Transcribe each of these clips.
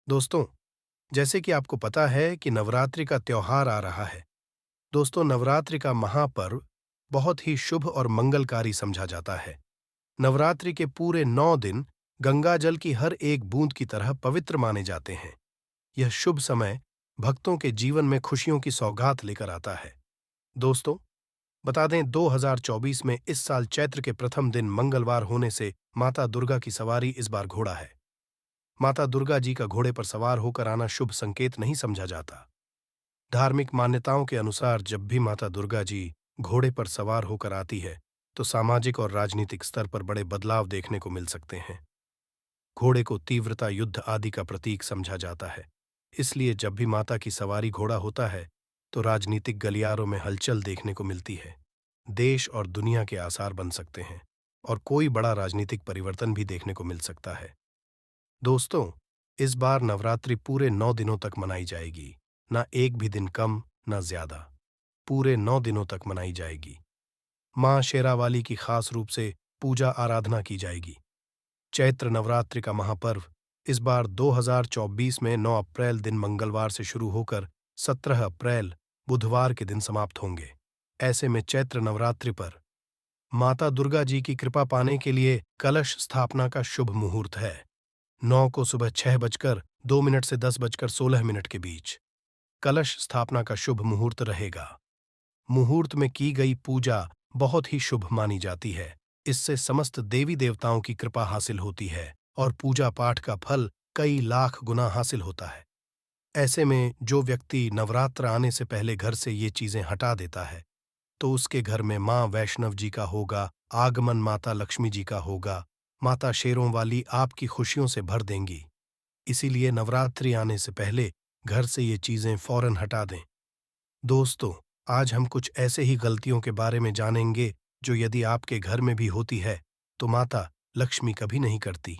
दोस्तों, जैसे कि आपको पता है कि नवरात्रि का त्योहार आ रहा है। दोस्तों, नवरात्रि का महापर्व बहुत ही शुभ और मंगलकारी समझा जाता है। नवरात्रि के पूरे 9 दिन गंगा जल की हर एक बूंद की तरह पवित्र माने जाते हैं। यह शुभ समय भक्तों के जीवन में खुशियों की सौगात लेकर आता है। दोस्तों, बता दें 2024 में इस साल चैत्र के प्रथम दिन मंगलवार होने से माता दुर्गा की सवारी इस बार घोड़ा है। माता दुर्गा जी का घोड़े पर सवार होकर आना शुभ संकेत नहीं समझा जाता। धार्मिक मान्यताओं के अनुसार जब भी माता दुर्गा जी घोड़े पर सवार होकर आती है, तो सामाजिक और राजनीतिक स्तर पर बड़े बदलाव देखने को मिल सकते हैं। घोड़े को तीव्रता, युद्ध आदि का प्रतीक समझा जाता है। इसलिए जब भी माता की सवारी घोड़ा होता है, तो राजनीतिक गलियारों में हलचल देखने को मिलती है। देश और दुनिया के आसार बन सकते हैं और कोई बड़ा राजनीतिक परिवर्तन भी देखने को मिल सकता है। दोस्तों, इस बार नवरात्रि पूरे 9 दिनों तक मनाई जाएगी। ना एक भी दिन कम, ना ज्यादा। पूरे 9 दिनों तक मनाई जाएगी। मां शेरावाली की खास रूप से पूजा आराधना की जाएगी। चैत्र नवरात्रि का महापर्व इस बार 2024 में 9 अप्रैल दिन मंगलवार से शुरू होकर 17 अप्रैल बुधवार के दिन समाप्त होंगे। ऐसे में चैत्र नवरात्रि पर माता दुर्गा जी की कृपा पाने के लिए कलश स्थापना का शुभ मुहूर्त है। 9 को सुबह 6:02 से 10:16 के बीच कलश स्थापना का शुभ मुहूर्त रहेगा। मुहूर्त में की गई पूजा बहुत ही शुभ मानी जाती है। इससे समस्त देवी देवताओं की कृपा हासिल होती है और पूजा पाठ का फल कई लाख गुना हासिल होता है। ऐसे में जो व्यक्ति नवरात्र आने से पहले घर से ये चीजें हटा देता है, तो उसके घर में मां वैष्णव जी का होगा, आगमन माता लक्ष्मी जी का होगा, माता शेरों वाली आपकी खुशियों से भर देंगी। इसीलिए नवरात्रि आने से पहले घर से ये चीजें फौरन हटा दें। दोस्तों, आज हम कुछ ऐसे ही गलतियों के बारे में जानेंगे जो यदि आपके घर में भी होती है, तो माता लक्ष्मी कभी नहीं करती।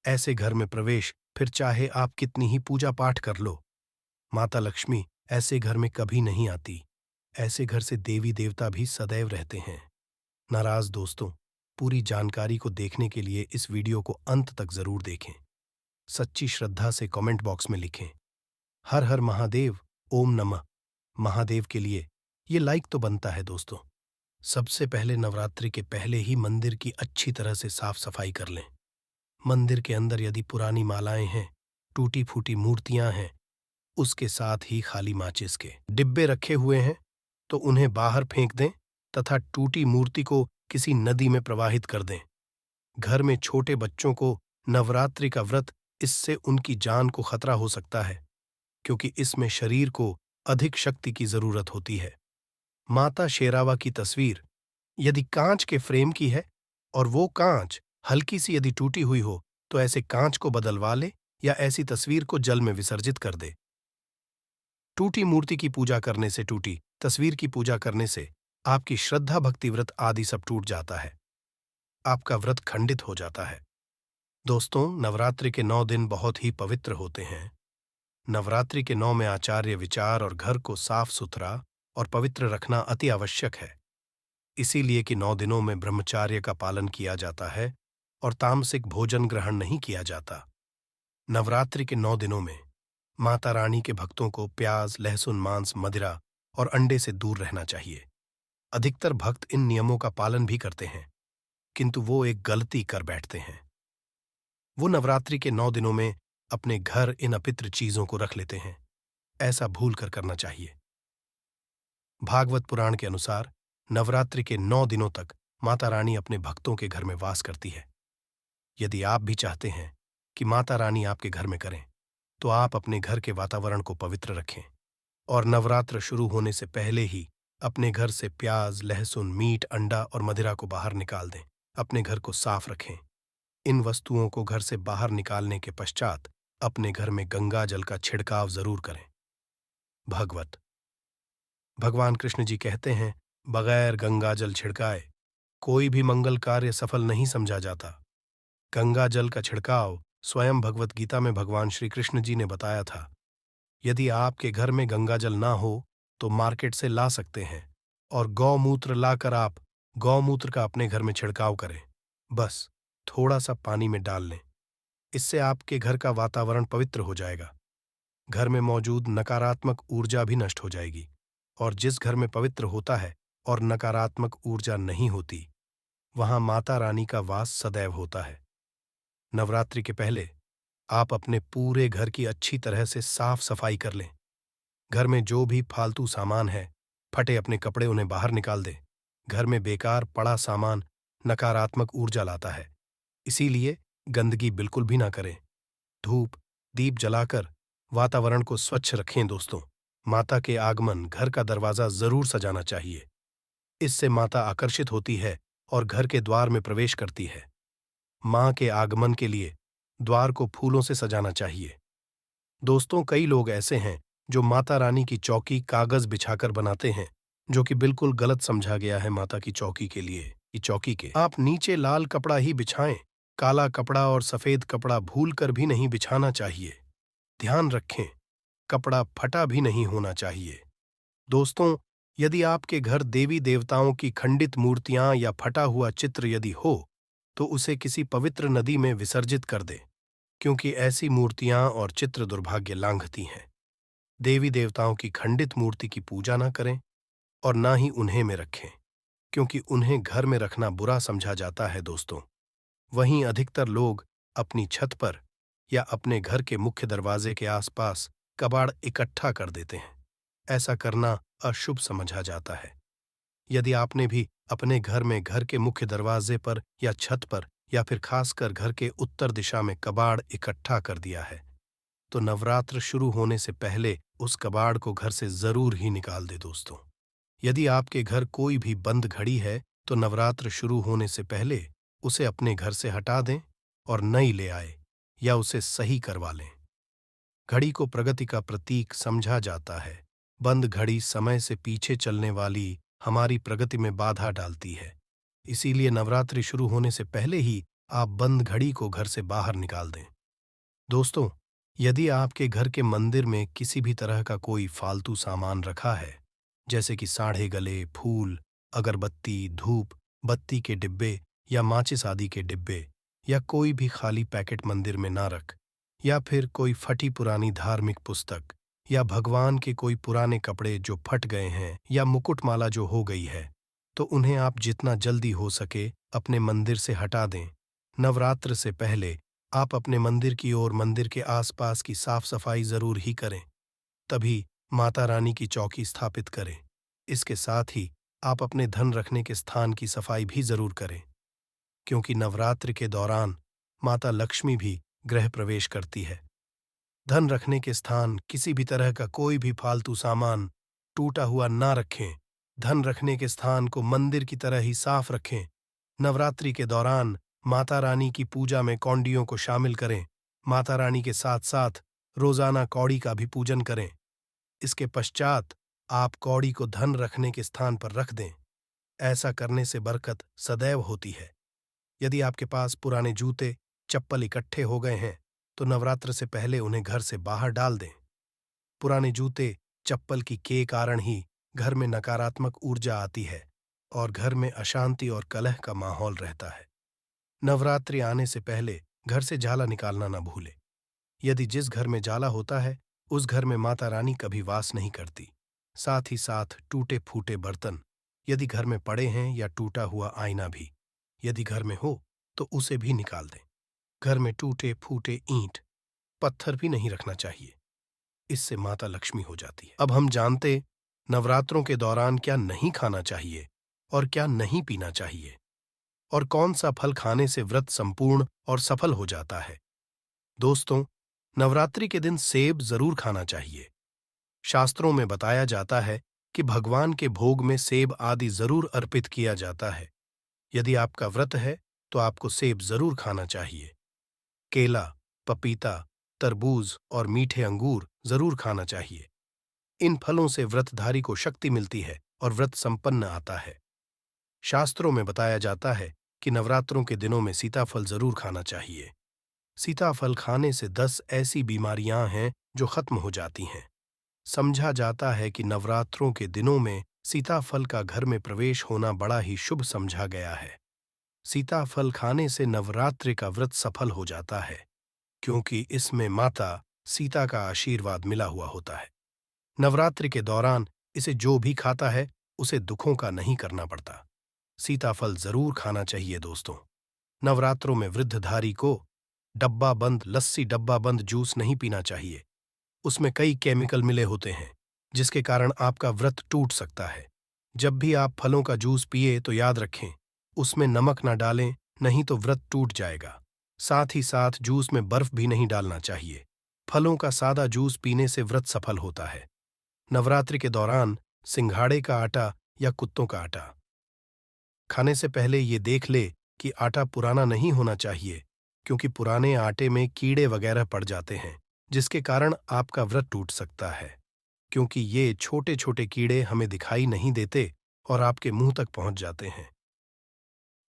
ऐसे घर में प्रवेश फिर चाहे आप कितनी ही पूजा पाठ कर लो, माता लक्ष्मी ऐसे घर में कभी नहीं आती। ऐसे घर से देवी देवता भी सदैव रहते हैं नाराज। दोस्तों, पूरी जानकारी को देखने के लिए इस वीडियो को अंत तक जरूर देखें। सच्ची श्रद्धा से कमेंट बॉक्स में लिखें, हर हर महादेव, ओम नमः महादेव के लिए। ये लाइक तो बनता है। दोस्तों, सबसे पहले नवरात्रि के पहले ही मंदिर की अच्छी तरह से साफ सफाई कर लें। मंदिर के अंदर यदि पुरानी मालाएं हैं, टूटी फूटी मूर्तियां हैं, उसके साथ ही खाली माचिस के डिब्बे रखे हुए हैं, तो उन्हें बाहर फेंक दें तथा टूटी मूर्ति को किसी नदी में प्रवाहित कर दें। घर में छोटे बच्चों को नवरात्रि का व्रत, इससे उनकी जान को खतरा हो सकता है, क्योंकि इसमें शरीर को अधिक शक्ति की जरूरत होती है। माता शेरावा की तस्वीर यदि कांच के फ्रेम की है और वो कांच हल्की सी यदि टूटी हुई हो, तो ऐसे कांच को बदलवा ले या ऐसी तस्वीर को जल में विसर्जित कर दे। टूटी मूर्ति की पूजा करने से, टूटी तस्वीर की पूजा करने से आपकी श्रद्धा, भक्ति, व्रत आदि सब टूट जाता है। आपका व्रत खंडित हो जाता है। दोस्तों, नवरात्रि के 9 दिन बहुत ही पवित्र होते हैं। नवरात्रि के 9 में आचार्य विचार और घर को साफ सुथरा और पवित्र रखना अति आवश्यक है। इसीलिए कि 9 दिनों में ब्रह्मचार्य का पालन किया जाता है और तामसिक भोजन ग्रहण नहीं किया जाता। नवरात्रि के 9 दिनों में माता रानी के भक्तों को प्याज, लहसुन, मांस, मदिरा और अंडे से दूर रहना चाहिए। अधिकतर भक्त इन नियमों का पालन भी करते हैं, किंतु वो एक गलती कर बैठते हैं। वो नवरात्रि के 9 दिनों में अपने घर इन अपवित्र चीजों को रख लेते हैं। ऐसा भूल कर करना चाहिए। भागवत पुराण के अनुसार नवरात्रि के 9 दिनों तक माता रानी अपने भक्तों के घर में वास करती है। यदि आप भी चाहते हैं कि माता रानी आपके घर में करें, तो आप अपने घर के वातावरण को पवित्र रखें और नवरात्र शुरू होने से पहले ही अपने घर से प्याज, लहसुन, मीट, अंडा और मदिरा को बाहर निकाल दें। अपने घर को साफ रखें। इन वस्तुओं को घर से बाहर निकालने के पश्चात अपने घर में गंगा जल का छिड़काव जरूर करें। भागवत भगवान कृष्ण जी कहते हैं, बगैर गंगा जल छिड़काए कोई भी मंगल कार्य सफल नहीं समझा जाता। गंगा जल का छिड़काव स्वयं भगवत गीता में भगवान श्री कृष्ण जी ने बताया था। यदि आपके घर में गंगा जल ना हो, तो मार्केट से ला सकते हैं और गौमूत्र लाकर आप गौमूत्र का अपने घर में छिड़काव करें। बस थोड़ा सा पानी में डाल लें। इससे आपके घर का वातावरण पवित्र हो जाएगा। घर में मौजूद नकारात्मक ऊर्जा भी नष्ट हो जाएगी। और जिस घर में पवित्र होता है और नकारात्मक ऊर्जा नहीं होती, वहां माता रानी का वास सदैव होता है। नवरात्रि के पहले आप अपने पूरे घर की अच्छी तरह से साफ सफाई कर लें। घर में जो भी फालतू सामान है, फटे अपने कपड़े उन्हें बाहर निकाल दें। घर में बेकार पड़ा सामान नकारात्मक ऊर्जा लाता है, इसीलिए गंदगी बिल्कुल भी ना करें। धूप दीप जलाकर वातावरण को स्वच्छ रखें दोस्तों। माता के आगमन घर का दरवाजा जरूर सजाना चाहिए। इससे माता आकर्षित होती है और घर के द्वार में प्रवेश करती है। मां के आगमन के लिए द्वार को फूलों से सजाना चाहिए। दोस्तों, कई लोग ऐसे हैं जो माता रानी की चौकी कागज बिछाकर बनाते हैं, जो कि बिल्कुल गलत समझा गया है। माता की चौकी के लिए की चौकी के आप नीचे लाल कपड़ा ही बिछाएं। काला कपड़ा और सफेद कपड़ा भूलकर भी नहीं बिछाना चाहिए। ध्यान रखें, कपड़ा फटा भी नहीं होना चाहिए। दोस्तों, यदि आपके घर देवी देवताओं की खंडित मूर्तियां या फटा हुआ चित्र यदि हो, तो उसे किसी पवित्र नदी में विसर्जित कर दें, क्योंकि ऐसी मूर्तियां और चित्र दुर्भाग्य लांघती हैं। देवी देवताओं की खंडित मूर्ति की पूजा न करें और ना ही उन्हें में रखें, क्योंकि उन्हें घर में रखना बुरा समझा जाता है दोस्तों। वहीं अधिकतर लोग अपनी छत पर या अपने घर के मुख्य दरवाजे के आसपास कबाड़ इकट्ठा कर देते हैं। ऐसा करना अशुभ समझा जाता है। यदि आपने भी अपने घर में घर के मुख्य दरवाजे पर या छत पर या फिर खासकर घर के उत्तर दिशा में कबाड़ इकट्ठा कर दिया है, तो नवरात्र शुरू होने से पहले उस कबाड़ को घर से जरूर ही निकाल दे दोस्तों। यदि आपके घर कोई भी बंद घड़ी है, तो नवरात्र शुरू होने से पहले उसे अपने घर से हटा दें और नई ले आए या उसे सही करवा लें। घड़ी को प्रगति का प्रतीक समझा जाता है। बंद घड़ी समय से पीछे चलने वाली हमारी प्रगति में बाधा डालती है। इसीलिए नवरात्रि शुरू होने से पहले ही आप बंद घड़ी को घर से बाहर निकाल दें। दोस्तों, यदि आपके घर के मंदिर में किसी भी तरह का कोई फालतू सामान रखा है, जैसे कि साढ़े गले, फूल, अगरबत्ती, धूप, बत्ती के डिब्बे या माचिस आदि के डिब्बे, या कोई भी खाली पैकेट मंदिर में ना रख, या फिर कोई फटी पुरानी धार्मिक पुस्तक या भगवान के कोई पुराने कपड़े जो फट गए हैं या मुकुटमाला जो हो गई है, तो उन्हें आप जितना जल्दी हो सके अपने मंदिर से हटा दें। नवरात्र से पहले आप अपने मंदिर की ओर मंदिर के आसपास की साफ सफाई जरूर ही करें। तभी माता रानी की चौकी स्थापित करें। इसके साथ ही आप अपने धन रखने के स्थान की सफाई भी जरूर करें, क्योंकि नवरात्र के दौरान माता लक्ष्मी भी गृह प्रवेश करती है। धन रखने के स्थान किसी भी तरह का कोई भी फालतू सामान टूटा हुआ ना रखें। धन रखने के स्थान को मंदिर की तरह ही साफ रखें। नवरात्रि के दौरान माता रानी की पूजा में कौंडियों को शामिल करें। माता रानी के साथ साथ रोजाना कौड़ी का भी पूजन करें। इसके पश्चात आप कौड़ी को धन रखने के स्थान पर रख दें। ऐसा करने से बरकत सदैव होती है। यदि आपके पास पुराने जूते चप्पल इकट्ठे हो गए हैं, तो नवरात्र से पहले उन्हें घर से बाहर डाल दें। पुराने जूते चप्पल के कारण ही घर में नकारात्मक ऊर्जा आती है और घर में अशांति और कलह का माहौल रहता है। नवरात्रि आने से पहले घर से जाला निकालना न भूले। यदि जिस घर में जाला होता है, उस घर में माता रानी कभी वास नहीं करती। साथ ही साथ टूटे फूटे बर्तन यदि घर में पड़े हैं या टूटा हुआ आईना भी यदि घर में हो, तो उसे भी निकाल दें। घर में टूटे फूटे ईंट पत्थर भी नहीं रखना चाहिए। इससे माता लक्ष्मी हो जाती है। अब हम जानते नवरात्रों के दौरान क्या नहीं खाना चाहिए और क्या नहीं पीना चाहिए, और कौन सा फल खाने से व्रत संपूर्ण और सफल हो जाता है। दोस्तों, नवरात्रि के दिन सेब जरूर खाना चाहिए। शास्त्रों में बताया जाता है कि भगवान के भोग में सेब आदि जरूर अर्पित किया जाता है। यदि आपका व्रत है, तो आपको सेब जरूर खाना चाहिए। केला, पपीता, तरबूज और मीठे अंगूर जरूर खाना चाहिए। इन फलों से व्रतधारी को शक्ति मिलती है और व्रत संपन्न आता है। शास्त्रों में बताया जाता है कि नवरात्रों के दिनों में सीताफल जरूर खाना चाहिए। सीताफल खाने से 10 ऐसी बीमारियां हैं जो खत्म हो जाती हैं। समझा जाता है कि नवरात्रों के दिनों में सीताफल का घर में प्रवेश होना बड़ा ही शुभ समझा गया है। सीताफल खाने से नवरात्रि का व्रत सफल हो जाता है। क्योंकि इसमें माता सीता का आशीर्वाद मिला हुआ होता है। नवरात्रि के दौरान इसे जो भी खाता है उसे दुखों का नहीं करना पड़ता। सीताफल जरूर खाना चाहिए दोस्तों। नवरात्रों में वृद्धधारी को डब्बा बंद लस्सी डब्बा बंद जूस नहीं पीना चाहिए। उसमें कई केमिकल मिले होते हैं जिसके कारण आपका व्रत टूट सकता है। जब भी आप फलों का जूस पिए तो याद रखें, उसमें नमक ना डालें, नहीं तो व्रत टूट जाएगा। साथ ही साथ जूस में बर्फ भी नहीं डालना चाहिए। फलों का सादा जूस पीने से व्रत सफल होता है। नवरात्रि के दौरान सिंघाड़े का आटा या कुत्तों का आटा खाने से पहले ये देख ले कि आटा पुराना नहीं होना चाहिए, क्योंकि पुराने आटे में कीड़े वगैरह पड़ जाते हैं जिसके कारण आपका व्रत टूट सकता है। क्योंकि ये छोटे छोटे कीड़े हमें दिखाई नहीं देते और आपके मुंह तक पहुंच जाते हैं।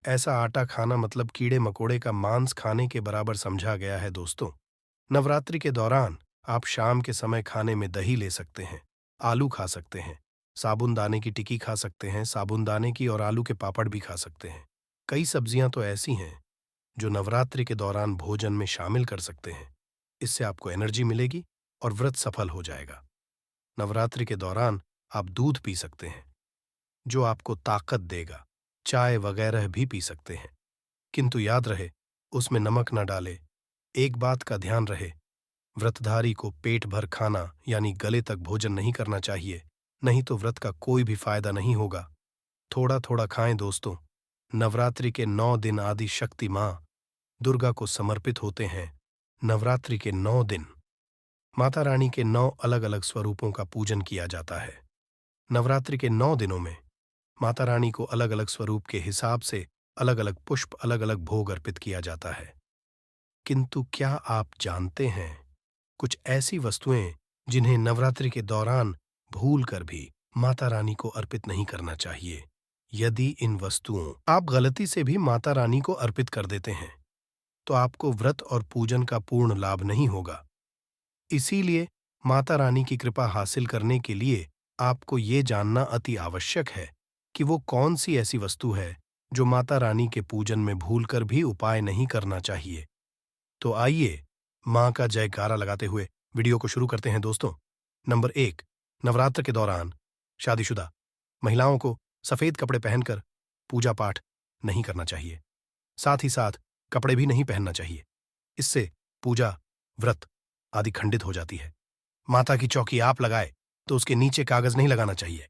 ऐसा आटा खाना मतलब कीड़े मकोड़े का मांस खाने के बराबर समझा गया है दोस्तों। नवरात्रि के दौरान आप शाम के समय खाने में दही ले सकते हैं, आलू खा सकते हैं, साबूनदाने की टिक्की खा सकते हैं, साबूनदाने की और आलू के पापड़ भी खा सकते हैं। कई सब्जियां तो ऐसी हैं जो नवरात्रि के दौरान भोजन में शामिल कर सकते हैं। इससे आपको एनर्जी मिलेगी और व्रत सफल हो जाएगा। नवरात्रि के दौरान आप दूध पी सकते हैं जो आपको ताकत देगा। चाय वगैरह भी पी सकते हैं, किंतु याद रहे उसमें नमक न डाले। एक बात का ध्यान रहे, व्रतधारी को पेट भर खाना यानी गले तक भोजन नहीं करना चाहिए, नहीं तो व्रत का कोई भी फायदा नहीं होगा। थोड़ा थोड़ा खाएं दोस्तों। नवरात्रि के 9 दिन आदि शक्ति मां दुर्गा को समर्पित होते हैं। नवरात्रि के 9 दिन माता रानी के 9 अलग अलग स्वरूपों का पूजन किया जाता है। नवरात्रि के 9 दिनों में माता रानी को अलग अलग स्वरूप के हिसाब से अलग अलग पुष्प अलग अलग भोग अर्पित किया जाता है। किंतु क्या आप जानते हैं कुछ ऐसी वस्तुएं जिन्हें नवरात्रि के दौरान भूल कर भी माता रानी को अर्पित नहीं करना चाहिए। यदि इन वस्तुओं आप गलती से भी माता रानी को अर्पित कर देते हैं तो आपको व्रत और पूजन का पूर्ण लाभ नहीं होगा। इसीलिए माता रानी की कृपा हासिल करने के लिए आपको ये जानना अति आवश्यक है कि वो कौन सी ऐसी वस्तु है जो माता रानी के पूजन में भूलकर भी उपाय नहीं करना चाहिए। तो आइए मां का जयकारा लगाते हुए वीडियो को शुरू करते हैं दोस्तों। नंबर 1, नवरात्र के दौरान शादीशुदा महिलाओं को सफेद कपड़े पहनकर पूजा पाठ नहीं करना चाहिए। साथ ही साथ कपड़े भी नहीं पहनना चाहिए। इससे पूजा, व्रत आदि खंडित हो जाती है। माता की चौकी आप लगाए तो उसके नीचे कागज नहीं लगाना चाहिए।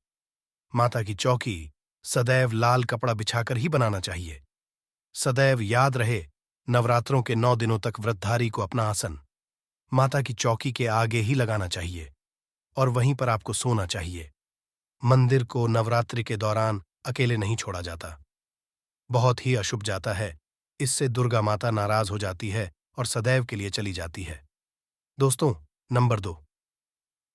माता की चौकी सदैव लाल कपड़ा बिछाकर ही बनाना चाहिए। सदैव याद रहे, नवरात्रों के 9 दिनों तक व्रतधारी को अपना आसन माता की चौकी के आगे ही लगाना चाहिए और वहीं पर आपको सोना चाहिए। मंदिर को नवरात्रि के दौरान अकेले नहीं छोड़ा जाता। बहुत ही अशुभ जाता है। इससे दुर्गा माता नाराज हो जाती है और सदैव के लिए चली जाती है। दोस्तों, नंबर 2,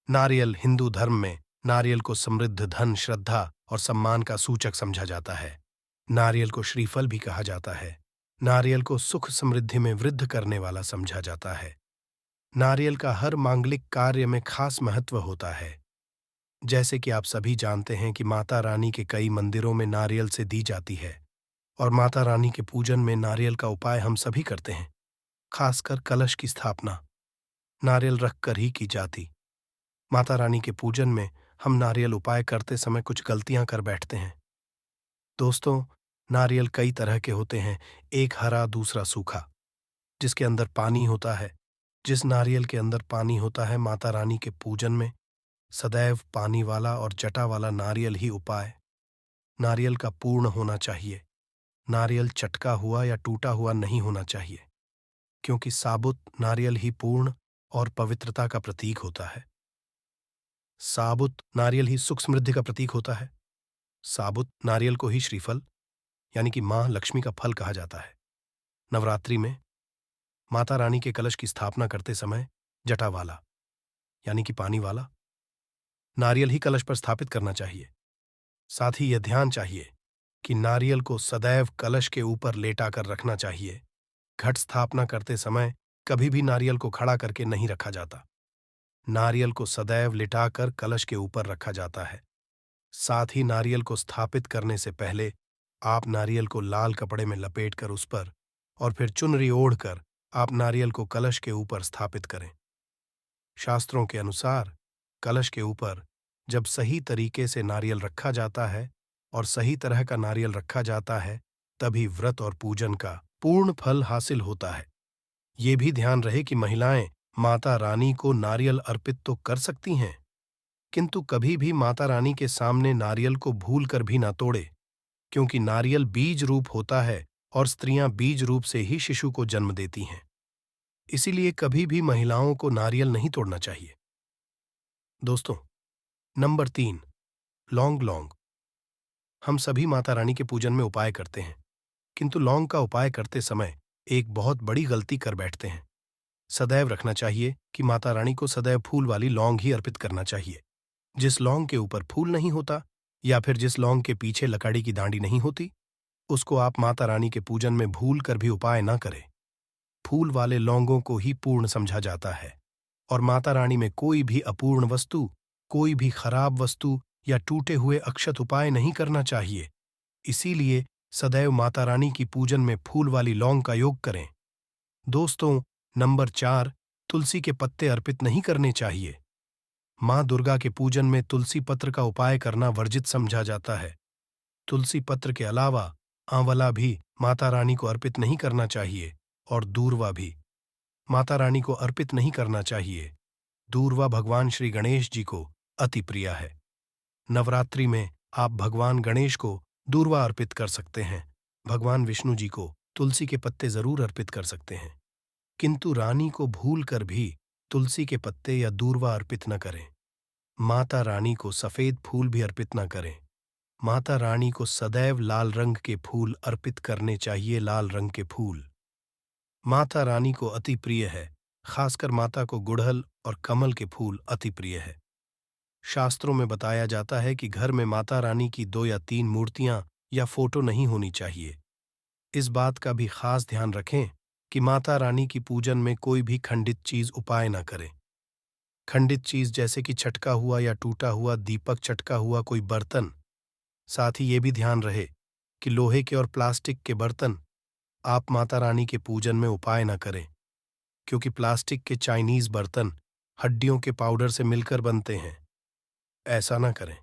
नारियल हिंदू धर्म में नारियल को समृद्ध धन, श्रद्धा और सम्मान का सूचक समझा जाता है। नारियल को श्रीफल भी कहा जाता है। नारियल को सुख समृद्धि में वृद्धि करने वाला समझा जाता है। नारियल का हर मांगलिक कार्य में खास महत्व होता है। जैसे कि आप सभी जानते हैं कि माता रानी के कई मंदिरों में नारियल से दी जाती है और माता रानी के पूजन में नारियल का उपाय हम सभी करते हैं। खासकर कलश की स्थापना नारियल रखकर ही की जाती। माता रानी के पूजन में हम नारियल उपाय करते समय कुछ गलतियां कर बैठते हैं। दोस्तों, नारियल कई तरह के होते हैं, एक हरा दूसरा सूखा, जिसके अंदर पानी होता है। जिस नारियल के अंदर पानी होता है, माता रानी के पूजन में सदैव पानी वाला और जटा वाला नारियल ही उपाय। नारियल का पूर्ण होना चाहिए। नारियल चटका हुआ या टूटा हुआ नहीं होना चाहिए, क्योंकि साबुत नारियल ही पूर्ण और पवित्रता का प्रतीक होता है। साबुत नारियल ही सुख समृद्धि का प्रतीक होता है। साबुत नारियल को ही श्रीफल यानी कि मां लक्ष्मी का फल कहा जाता है। नवरात्रि में माता रानी के कलश की स्थापना करते समय जटा वाला यानी कि पानी वाला नारियल ही कलश पर स्थापित करना चाहिए। साथ ही यह ध्यान चाहिए कि नारियल को सदैव कलश के ऊपर लेटाकर रखना चाहिए। घट स्थापना करते समय कभी भी नारियल को खड़ा करके नहीं रखा जाता। नारियल को सदैव लिटाकर कलश के ऊपर रखा जाता है। साथ ही नारियल को स्थापित करने से पहले आप नारियल को लाल कपड़े में लपेटकर उस पर और फिर चुनरी ओढ़कर आप नारियल को कलश के ऊपर स्थापित करें। शास्त्रों के अनुसार कलश के ऊपर जब सही तरीके से नारियल रखा जाता है और सही तरह का नारियल रखा जाता है, तभी व्रत और पूजन का पूर्ण फल हासिल होता है। ये भी ध्यान रहे कि महिलाएं माता रानी को नारियल अर्पित तो कर सकती हैं, किंतु कभी भी माता रानी के सामने नारियल को भूल कर भी ना तोड़े, क्योंकि नारियल बीज रूप होता है और स्त्रियां बीज रूप से ही शिशु को जन्म देती हैं। इसीलिए कभी भी महिलाओं को नारियल नहीं तोड़ना चाहिए। दोस्तों, नंबर 3, लौंग। लौंग हम सभी माता रानी के पूजन में उपाय करते हैं, किंतु लौंग का उपाय करते समय एक बहुत बड़ी गलती कर बैठते हैं। सदैव रखना चाहिए कि माता रानी को सदैव फूल वाली लौंग ही अर्पित करना चाहिए। जिस लौंग के ऊपर फूल नहीं होता या फिर जिस लौंग के पीछे लकड़ी की डांडी नहीं होती, उसको आप माता रानी के पूजन में भूल कर भी उपाय ना करें। फूल वाले लौंगों को ही पूर्ण समझा जाता है और माता रानी में कोई भी अपूर्ण वस्तु, कोई भी खराब वस्तु या टूटे हुए अक्षत उपाय नहीं करना चाहिए। इसीलिए सदैव माता रानी की पूजन में फूल वाली लौंग का योग करें। दोस्तों, नंबर 4, तुलसी के पत्ते अर्पित नहीं करने चाहिए। माँ दुर्गा के पूजन में तुलसी पत्र का उपाय करना वर्जित समझा जाता है। तुलसी पत्र के अलावा आंवला भी माता रानी को अर्पित नहीं करना चाहिए और दूर्वा भी माता रानी को अर्पित नहीं करना चाहिए। दूर्वा भगवान श्री गणेश जी को अति प्रिय है। नवरात्रि में आप भगवान गणेश को दूर्वा अर्पित कर सकते हैं। भगवान विष्णु जी को तुलसी के पत्ते जरूर अर्पित कर सकते हैं, किंतु रानी को भूल कर भी तुलसी के पत्ते या दूर्वा अर्पित न करें। माता रानी को सफेद फूल भी अर्पित न करें। माता रानी को सदैव लाल रंग के फूल अर्पित करने चाहिए। लाल रंग के फूल माता रानी को अति प्रिय है। खासकर माता को गुड़हल और कमल के फूल अति प्रिय है। शास्त्रों में बताया जाता है कि घर में माता रानी की 2 या 3 मूर्तियां या फोटो नहीं होनी चाहिए। इस बात का भी खास ध्यान रखें कि माता रानी की पूजन में कोई भी खंडित चीज उपाय न करें। खंडित चीज जैसे कि छटका हुआ या टूटा हुआ दीपक, चटका हुआ कोई बर्तन। साथ ही ये भी ध्यान रहे कि लोहे के और प्लास्टिक के बर्तन आप माता रानी के पूजन में उपाय न करें, क्योंकि प्लास्टिक के चाइनीज बर्तन हड्डियों के पाउडर से मिलकर बनते हैं। ऐसा न करें।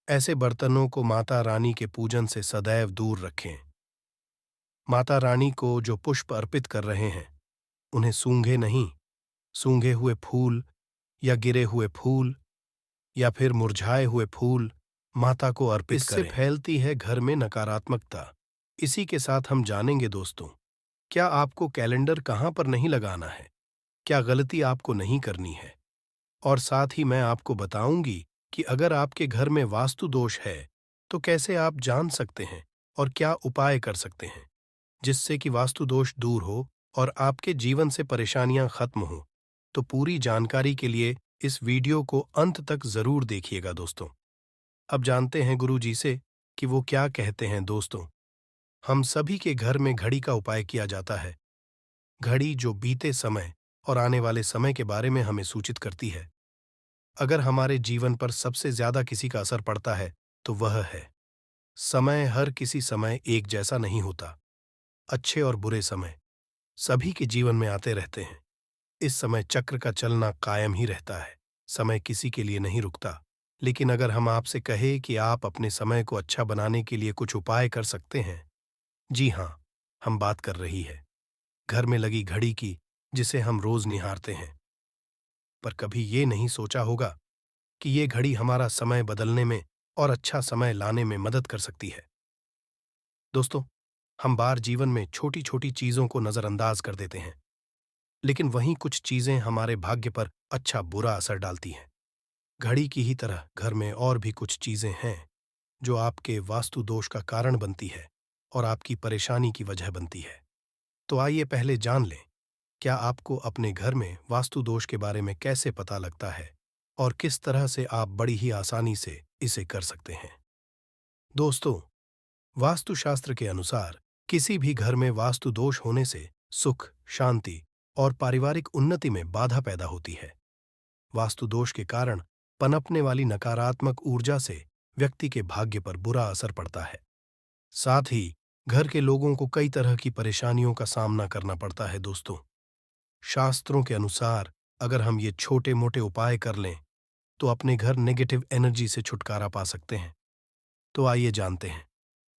ऐसे बर्तनों को माता रानी के पूजन से सदैव दूर रखें। माता रानी को जो पुष्प अर्पित कर रहे हैं, उन्हें सूंघे नहीं, सूंघे हुए फूल या गिरे हुए फूल या फिर मुरझाए हुए फूल माता को अर्पित करें। इससे फैलती है घर में नकारात्मकता। इसी के साथ हम जानेंगे दोस्तों, क्या आपको कैलेंडर कहाँ पर नहीं लगाना है, क्या गलती आपको नहीं करनी है, और साथ ही मैं आपको बताऊंगी कि अगर आपके घर में वास्तु दोष है तो कैसे आप जान सकते हैं और क्या उपाय कर सकते हैं जिससे कि वास्तु दोष दूर हो और आपके जीवन से परेशानियां खत्म हो। तो पूरी जानकारी के लिए इस वीडियो को अंत तक जरूर देखिएगा दोस्तों। अब जानते हैं गुरु जी से कि वो क्या कहते हैं। दोस्तों, हम सभी के घर में घड़ी का उपाय किया जाता है। घड़ी जो बीते समय और आने वाले समय के बारे में हमें सूचित करती है। अगर हमारे जीवन पर सबसे ज्यादा किसी का असर पड़ता है तो वह है समय। हर किसी समय एक जैसा नहीं होता। अच्छे और बुरे समय सभी के जीवन में आते रहते हैं। इस समय चक्र का चलना कायम ही रहता है। समय किसी के लिए नहीं रुकता। लेकिन अगर हम आपसे कहें कि आप अपने समय को अच्छा बनाने के लिए कुछ उपाय कर सकते हैं, जी हाँ, हम बात कर रही है घर में लगी घड़ी की, जिसे हम रोज निहारते हैं। पर कभी ये नहीं सोचा होगा कि ये घड़ी हमारा समय बदलने में और अच्छा समय लाने में मदद कर सकती है। दोस्तों, हम बार जीवन में छोटी छोटी चीजों को नजरअंदाज कर देते हैं, लेकिन वहीं कुछ चीजें हमारे भाग्य पर अच्छा बुरा असर डालती हैं। घड़ी की ही तरह घर में और भी कुछ चीजें हैं जो आपके वास्तु दोष का कारण बनती है और आपकी परेशानी की वजह बनती है। तो आइए पहले जान लें, क्या आपको अपने घर में वास्तु दोष के बारे में कैसे पता लगता है और किस तरह से आप बड़ी ही आसानी से इसे कर सकते हैं। दोस्तों, वास्तुशास्त्र के अनुसार किसी भी घर में वास्तु दोष होने से सुख, शांति और पारिवारिक उन्नति में बाधा पैदा होती है। वास्तु दोष के कारण पनपने वाली नकारात्मक ऊर्जा से व्यक्ति के भाग्य पर बुरा असर पड़ता है। साथ ही घर के लोगों को कई तरह की परेशानियों का सामना करना पड़ता है दोस्तों। शास्त्रों के अनुसार अगर हम ये छोटे-मोटे उपाय कर लें, तो अपने घर नेगेटिव एनर्जी से छुटकारा पा सकते हैं। तो आइए जानते हैं।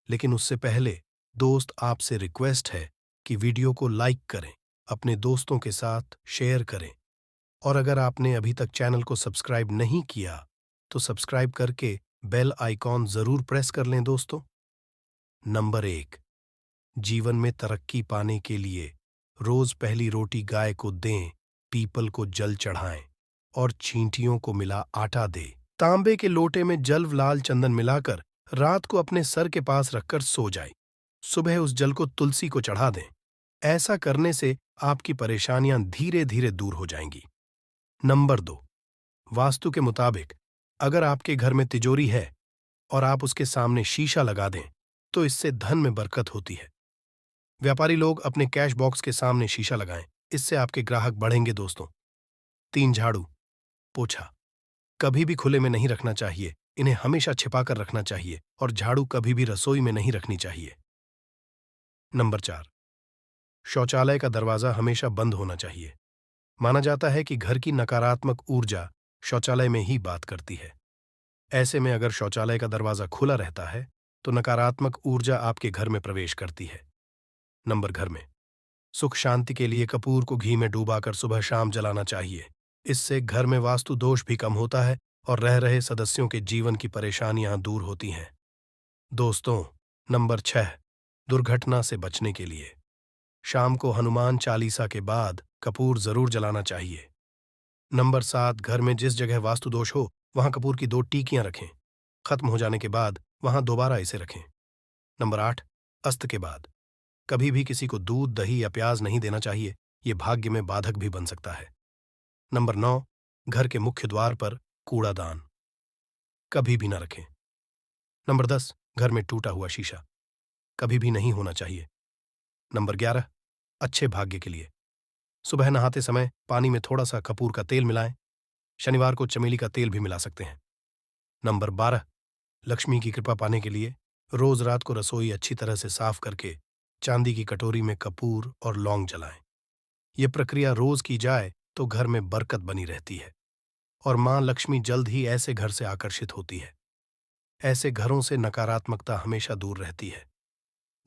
लेकिन उससे पहले दोस्त आपसे रिक्वेस्ट है कि वीडियो को लाइक करें, अपने दोस्तों के साथ शेयर करें और अगर आपने अभी तक चैनल को सब्सक्राइब नहीं किया, तो सब्सक्राइब करके बेल आइकॉन ज़रूर प्रेस कर लें दोस्तों। नंबर 1, जीवन में तरक्की पाने के लिए रोज पहली रोटी गाय को दें, पीपल को जल चढ़ाएं और चींटियों को मिला आटा दे। तांबे के लोटे में जल लाल चंदन मिलाकर रात को अपने सर के पास रखकर सो जाए। सुबह उस जल को तुलसी को चढ़ा दें। ऐसा करने से आपकी परेशानियां धीरे धीरे दूर हो जाएंगी। नंबर 2, वास्तु के मुताबिक अगर आपके घर में तिजोरी है और आप उसके सामने शीशा लगा दें, तो इससे धन में बरकत होती है। व्यापारी लोग अपने कैश बॉक्स के सामने शीशा लगाएं, इससे आपके ग्राहक बढ़ेंगे दोस्तों। 3, झाड़ू पोछा कभी भी खुले में नहीं रखना चाहिए, इन्हें हमेशा छिपाकर रखना चाहिए और झाड़ू कभी भी रसोई में नहीं रखनी चाहिए। नंबर 4, शौचालय का दरवाजा हमेशा बंद होना चाहिए। माना जाता है कि घर की नकारात्मक ऊर्जा शौचालय में ही बात करती है। ऐसे में अगर शौचालय का दरवाजा खुला रहता है, तो नकारात्मक ऊर्जा आपके घर में प्रवेश करती है। घर में सुख शांति के लिए कपूर को घी में डूबाकर सुबह शाम जलाना चाहिए। इससे घर में वास्तु दोष भी कम होता है और रह रहे सदस्यों के जीवन की परेशानियां दूर होती हैं। दोस्तों, नंबर 6, दुर्घटना से बचने के लिए शाम को हनुमान चालीसा के बाद कपूर जरूर जलाना चाहिए। नंबर 7, घर में जिस जगह वास्तु दोष हो वहां कपूर की 2 टीकियां रखें। खत्म हो जाने के बाद वहां दोबारा इसे रखें। नंबर 8, अस्त के बाद कभी भी किसी को दूध, दही या प्याज नहीं देना चाहिए, ये भाग्य में बाधक भी बन सकता है। नंबर 9, घर के मुख्य द्वार पर कूड़ादान कभी भी न रखें। नंबर 10, घर में टूटा हुआ शीशा कभी भी नहीं होना चाहिए। नंबर 11, अच्छे भाग्य के लिए सुबह नहाते समय पानी में थोड़ा सा कपूर का तेल मिलाएं। शनिवार को चमेली का तेल भी मिला सकते हैं। नंबर 12, लक्ष्मी की कृपा पाने के लिए रोज रात को रसोई अच्छी तरह से साफ करके चांदी की कटोरी में कपूर और लौंग जलाएं। यह प्रक्रिया रोज की जाए तो घर में बरकत बनी रहती है और मां लक्ष्मी जल्द ही ऐसे घर से आकर्षित होती है। ऐसे घरों से नकारात्मकता हमेशा दूर रहती है।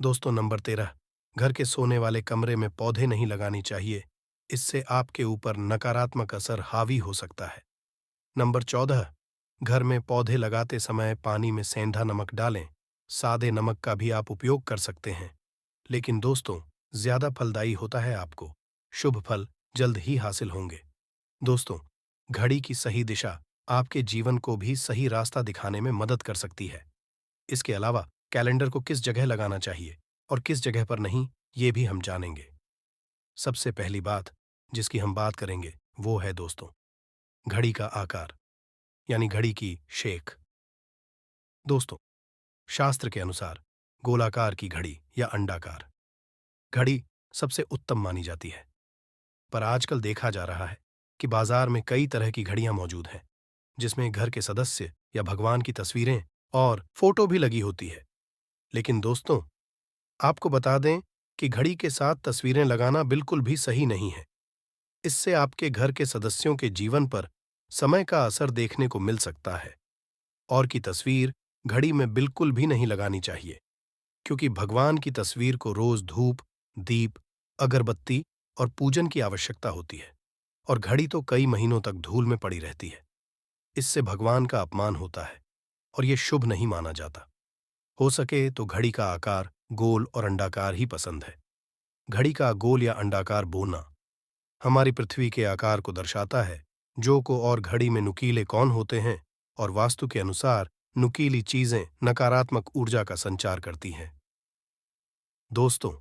दोस्तों, नंबर 13, घर के सोने वाले कमरे में पौधे नहीं लगानी चाहिए, इससे आपके ऊपर नकारात्मक असर हावी हो सकता है। नंबर 14, घर में पौधे लगाते समय पानी में सेंधा नमक डालें। सादे नमक का भी आप उपयोग कर सकते हैं, लेकिन दोस्तों ज्यादा फलदायी होता है। आपको शुभ फल जल्द ही हासिल होंगे। दोस्तों, घड़ी की सही दिशा आपके जीवन को भी सही रास्ता दिखाने में मदद कर सकती है। इसके अलावा कैलेंडर को किस जगह लगाना चाहिए और किस जगह पर नहीं, ये भी हम जानेंगे। सबसे पहली बात जिसकी हम बात करेंगे वो है दोस्तों, घड़ी का आकार यानी घड़ी की शेख। दोस्तों, शास्त्र के अनुसार गोलाकार की घड़ी या अंडाकार घड़ी सबसे उत्तम मानी जाती है, पर आजकल देखा जा रहा है कि बाजार में कई तरह की घड़ियां मौजूद हैं, जिसमें घर के सदस्य या भगवान की तस्वीरें और फोटो भी लगी होती है। लेकिन दोस्तों, आपको बता दें कि घड़ी के साथ तस्वीरें लगाना बिल्कुल भी सही नहीं है। इससे आपके घर के सदस्यों के जीवन पर समय का असर देखने को मिल सकता है। और की तस्वीर घड़ी में बिल्कुल भी नहीं लगानी चाहिए, क्योंकि भगवान की तस्वीर को रोज धूप, दीप, अगरबत्ती और पूजन की आवश्यकता होती है और घड़ी तो कई महीनों तक धूल में पड़ी रहती है। इससे भगवान का अपमान होता है और यह शुभ नहीं माना जाता। हो सके तो घड़ी का आकार गोल और अंडाकार ही पसंद है। घड़ी का गोल या अंडाकार बोना हमारी पृथ्वी के आकार को दर्शाता है, जो को और घड़ी में नुकीले कौन होते हैं और वास्तु के अनुसार नुकीली चीजें नकारात्मक ऊर्जा का संचार करती हैं। दोस्तों,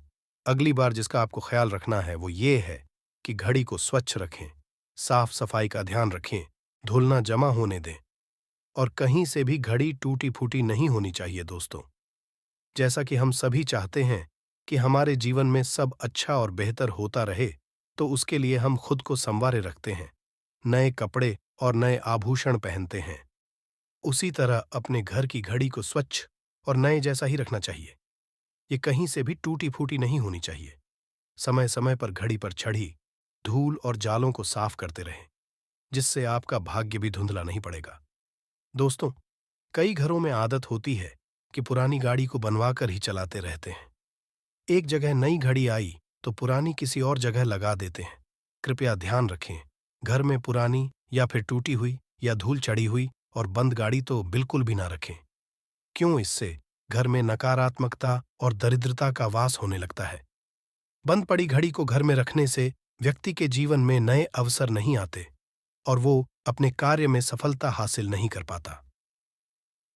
अगली बार जिसका आपको ख्याल रखना है वो ये है कि घड़ी को स्वच्छ रखें, साफ सफाई का ध्यान रखें, धूल ना जमा होने दें और कहीं से भी घड़ी टूटी फूटी नहीं होनी चाहिए। दोस्तों, जैसा कि हम सभी चाहते हैं कि हमारे जीवन में सब अच्छा और बेहतर होता रहे, तो उसके लिए हम खुद को संवारे रखते हैं, नए कपड़े और नए आभूषण पहनते हैं। उसी तरह अपने घर की घड़ी को स्वच्छ और नए जैसा ही रखना चाहिए। ये कहीं से भी टूटी फूटी नहीं होनी चाहिए। समय समय पर घड़ी पर छड़ी धूल और जालों को साफ करते रहें, जिससे आपका भाग्य भी धुंधला नहीं पड़ेगा। दोस्तों, कई घरों में आदत होती है कि पुरानी गाड़ी को बनवा कर ही चलाते रहते हैं। एक जगह नई घड़ी आई तो पुरानी किसी और जगह लगा देते हैं। कृपया ध्यान रखें, घर में पुरानी या फिर टूटी हुई या धूल चढ़ी हुई और बंद गाड़ी तो बिल्कुल भी ना रखें। क्यों? इससे घर में नकारात्मकता और दरिद्रता का वास होने लगता है। बंद पड़ी घड़ी को घर में रखने से व्यक्ति के जीवन में नए अवसर नहीं आते और वो अपने कार्य में सफलता हासिल नहीं कर पाता।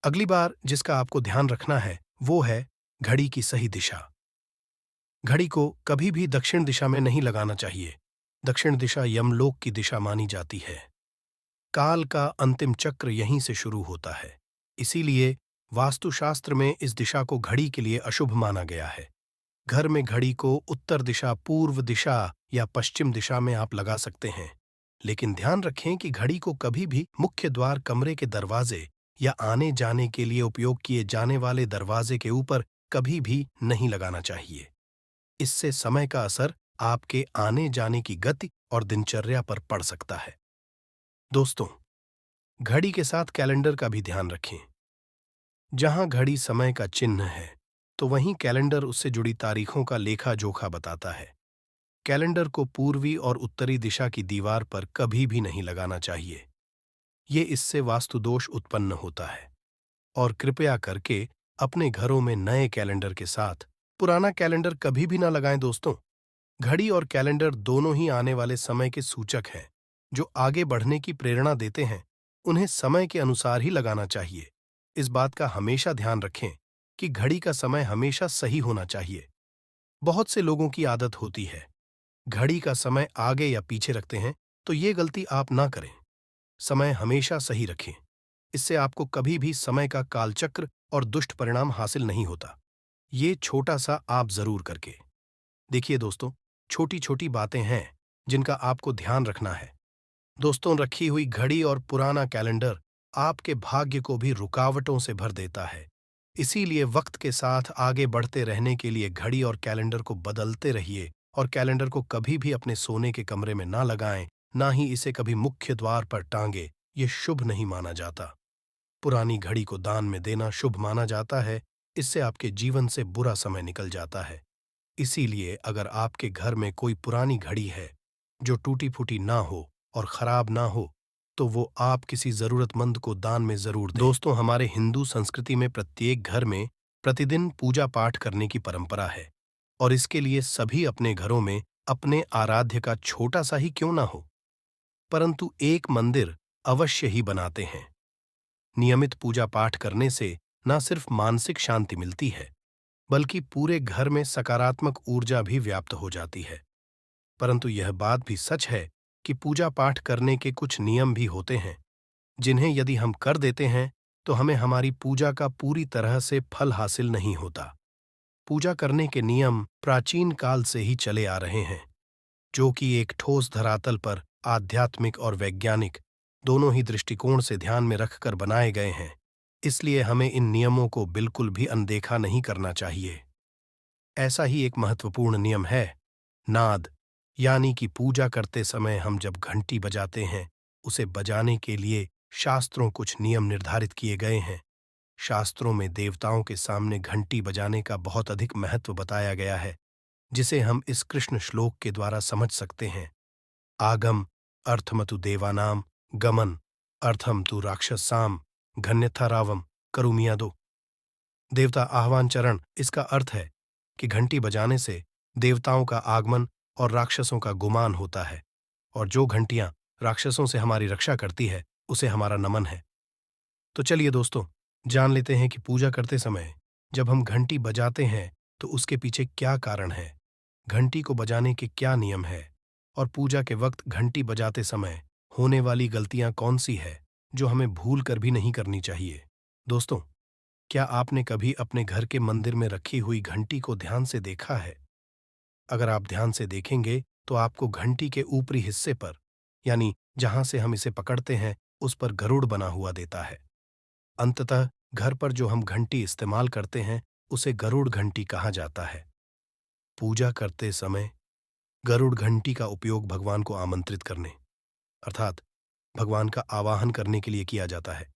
अगली बार जिसका आपको ध्यान रखना है वो है घड़ी की सही दिशा। घड़ी को कभी भी दक्षिण दिशा में नहीं लगाना चाहिए। दक्षिण दिशा यमलोक की दिशा मानी जाती है। काल का अंतिम चक्र यहीं से शुरू होता है। इसीलिए वास्तुशास्त्र में इस दिशा को घड़ी के लिए अशुभ माना गया है। घर में घड़ी को उत्तर दिशा, पूर्व दिशा या पश्चिम दिशा में आप लगा सकते हैं, लेकिन ध्यान रखें कि घड़ी को कभी भी मुख्य द्वार, कमरे के दरवाजे या आने जाने के लिए उपयोग किए जाने वाले दरवाजे के ऊपर कभी भी नहीं लगाना चाहिए। इससे समय का असर आपके आने जाने की गति और दिनचर्या पर पड़ सकता है। दोस्तों, घड़ी के साथ कैलेंडर का भी ध्यान रखें। जहां घड़ी समय का चिन्ह है, तो वहीं कैलेंडर उससे जुड़ी तारीखों का लेखा जोखा बताता है। कैलेंडर को पूर्वी और उत्तरी दिशा की दीवार पर कभी भी नहीं लगाना चाहिए। ये इससे वास्तु दोष उत्पन्न होता है। और कृपया करके अपने घरों में नए कैलेंडर के साथ पुराना कैलेंडर कभी भी ना लगाएं। दोस्तों, घड़ी और कैलेंडर दोनों ही आने वाले समय के सूचक हैं, जो आगे बढ़ने की प्रेरणा देते हैं। उन्हें समय के अनुसार ही लगाना चाहिए। इस बात का हमेशा ध्यान रखें कि घड़ी का समय हमेशा सही होना चाहिए। बहुत से लोगों की आदत होती है घड़ी का समय आगे या पीछे रखते हैं, तो ये गलती आप ना करें। समय हमेशा सही रखें। इससे आपको कभी भी समय का कालचक्र और दुष्ट परिणाम हासिल नहीं होता। ये छोटा सा आप जरूर करके देखिए। दोस्तों, छोटी छोटी बातें हैं जिनका आपको ध्यान रखना है। दोस्तों, रखी हुई घड़ी और पुराना कैलेंडर आपके भाग्य को भी रुकावटों से भर देता है। इसीलिए वक्त के साथ आगे बढ़ते रहने के लिए घड़ी और कैलेंडर को बदलते रहिए और कैलेंडर को कभी भी अपने सोने के कमरे में ना लगाएं, ना ही इसे कभी मुख्य द्वार पर टांगे। ये शुभ नहीं माना जाता। पुरानी घड़ी को दान में देना शुभ माना जाता है। इससे आपके जीवन से बुरा समय निकल जाता है। इसीलिए अगर आपके घर में कोई पुरानी घड़ी है जो टूटी फूटी ना हो और खराब ना हो, तो वो आप किसी जरूरतमंद को दान में जरूर दें। दोस्तों, हमारे हिंदू संस्कृति में प्रत्येक घर में प्रतिदिन पूजा पाठ करने की परंपरा है और इसके लिए सभी अपने घरों में अपने आराध्य का छोटा सा ही क्यों ना हो, परंतु एक मंदिर अवश्य ही बनाते हैं। नियमित पूजा पाठ करने से न सिर्फ मानसिक शांति मिलती है, बल्कि पूरे घर में सकारात्मक ऊर्जा भी व्याप्त हो जाती है। परंतु यह बात भी सच है कि पूजा पाठ करने के कुछ नियम भी होते हैं, जिन्हें यदि हम कर देते हैं तो हमें हमारी पूजा का पूरी तरह से फल हासिल नहीं होता। पूजा करने के नियम प्राचीन काल से ही चले आ रहे हैं, जो कि एक ठोस धरातल पर आध्यात्मिक और वैज्ञानिक दोनों ही दृष्टिकोण से ध्यान में रखकर बनाए गए हैं। इसलिए हमें इन नियमों को बिल्कुल भी अनदेखा नहीं करना चाहिए। ऐसा ही एक महत्वपूर्ण नियम है नाद, यानी कि पूजा करते समय हम जब घंटी बजाते हैं, उसे बजाने के लिए शास्त्रों कुछ नियम निर्धारित किए गए हैं। शास्त्रों में देवताओं के सामने घंटी बजाने का बहुत अधिक महत्व बताया गया है, जिसे हम इस कृष्ण श्लोक के द्वारा समझ सकते हैं। आगम अर्थमतु देवानाम गमन अर्थम तु राक्षसाम घन्यथा रावम करुमियादो। देवता आह्वान चरण, इसका अर्थ है कि घंटी बजाने से देवताओं का आगमन और राक्षसों का गुमान होता है, और जो घंटियां राक्षसों से हमारी रक्षा करती है उसे हमारा नमन है। तो चलिए दोस्तों, जान लेते हैं कि पूजा करते समय जब हम घंटी बजाते हैं तो उसके पीछे क्या कारण है, घंटी को बजाने के क्या नियम है, और पूजा के वक्त घंटी बजाते समय होने वाली गलतियां कौन सी है जो हमें भूल कर भी नहीं करनी चाहिए। दोस्तों, क्या आपने कभी अपने घर के मंदिर में रखी हुई घंटी को ध्यान से देखा है? अगर आप ध्यान से देखेंगे तो आपको घंटी के ऊपरी हिस्से पर, यानी जहां से हम इसे पकड़ते हैं, उस पर गरुड़ बना हुआ देता है। अंततः घर पर जो हम घंटी इस्तेमाल करते हैं उसे गरुड़ घंटी कहा जाता है। पूजा करते समय गरुड़ घंटी का उपयोग भगवान को आमंत्रित करने अर्थात भगवान का आवाहन करने के लिए किया जाता है,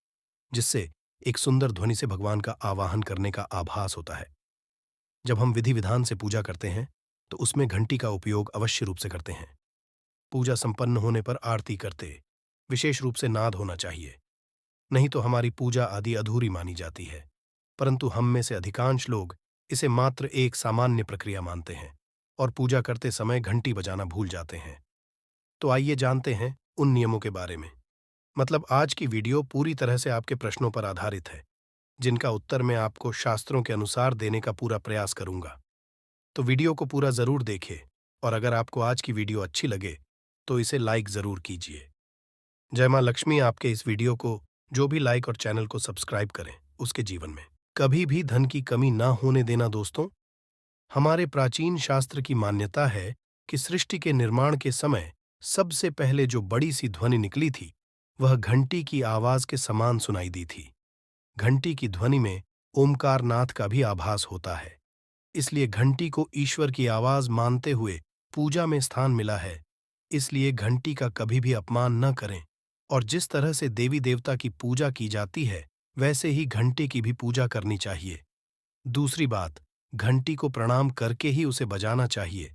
जिससे एक सुंदर ध्वनि से भगवान का आवाहन करने का आभास होता है। जब हम विधि विधान से पूजा करते हैं तो उसमें घंटी का उपयोग अवश्य रूप से करते हैं। पूजा संपन्न होने पर आरती करते विशेष रूप से नाद होना चाहिए, नहीं तो हमारी पूजा आदि अधूरी मानी जाती है। परंतु हम में से अधिकांश लोग इसे मात्र एक सामान्य प्रक्रिया मानते हैं और पूजा करते समय घंटी बजाना भूल जाते हैं। तो आइए जानते हैं उन नियमों के बारे में। मतलब आज की वीडियो पूरी तरह से आपके प्रश्नों पर आधारित है, जिनका उत्तर मैं आपको शास्त्रों के अनुसार देने का पूरा प्रयास करूंगा। तो वीडियो को पूरा जरूर देखें और अगर आपको आज की वीडियो अच्छी लगे तो इसे लाइक जरूर कीजिए। जय मां लक्ष्मी आपके इस वीडियो को जो भी लाइक और चैनल को सब्सक्राइब करें उसके जीवन में कभी भी धन की कमी ना होने देना। दोस्तों, हमारे प्राचीन शास्त्र की मान्यता है कि सृष्टि के निर्माण के समय सबसे पहले जो बड़ी सी ध्वनि निकली थी वह घंटी की आवाज के समान सुनाई दी थी। घंटी की ध्वनि में ओमकार नाथ का भी आभास होता है, इसलिए घंटी को ईश्वर की आवाज मानते हुए पूजा में स्थान मिला है। इसलिए घंटी का कभी भी अपमान न करें और जिस तरह से देवी देवता की पूजा की जाती है वैसे ही घंटे की भी पूजा करनी चाहिए। दूसरी बात, घंटी को प्रणाम करके ही उसे बजाना चाहिए।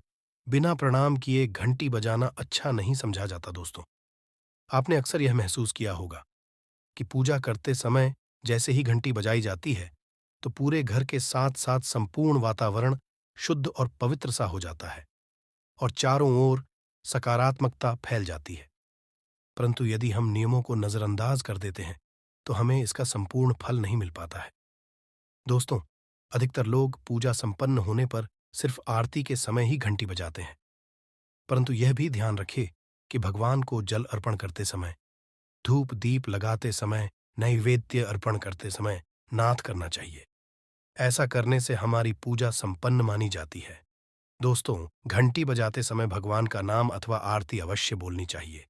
बिना प्रणाम किए घंटी बजाना अच्छा नहीं समझा जाता। दोस्तों, आपने अक्सर यह महसूस किया होगा कि पूजा करते समय जैसे ही घंटी बजाई जाती है तो पूरे घर के साथ साथ संपूर्ण वातावरण शुद्ध और पवित्र सा हो जाता है और चारों ओर सकारात्मकता फैल जाती है। परंतु यदि हम नियमों को नजरअंदाज कर देते हैं तो हमें इसका संपूर्ण फल नहीं मिल पाता है। दोस्तों, अधिकतर लोग पूजा संपन्न होने पर सिर्फ आरती के समय ही घंटी बजाते हैं, परंतु यह भी ध्यान रखें कि भगवान को जल अर्पण करते समय, धूप दीप लगाते समय, नैवेद्य अर्पण करते समय नाद करना चाहिए। ऐसा करने से हमारी पूजा संपन्न मानी जाती है। दोस्तों, घंटी बजाते समय भगवान का नाम अथवा आरती अवश्य बोलनी चाहिए।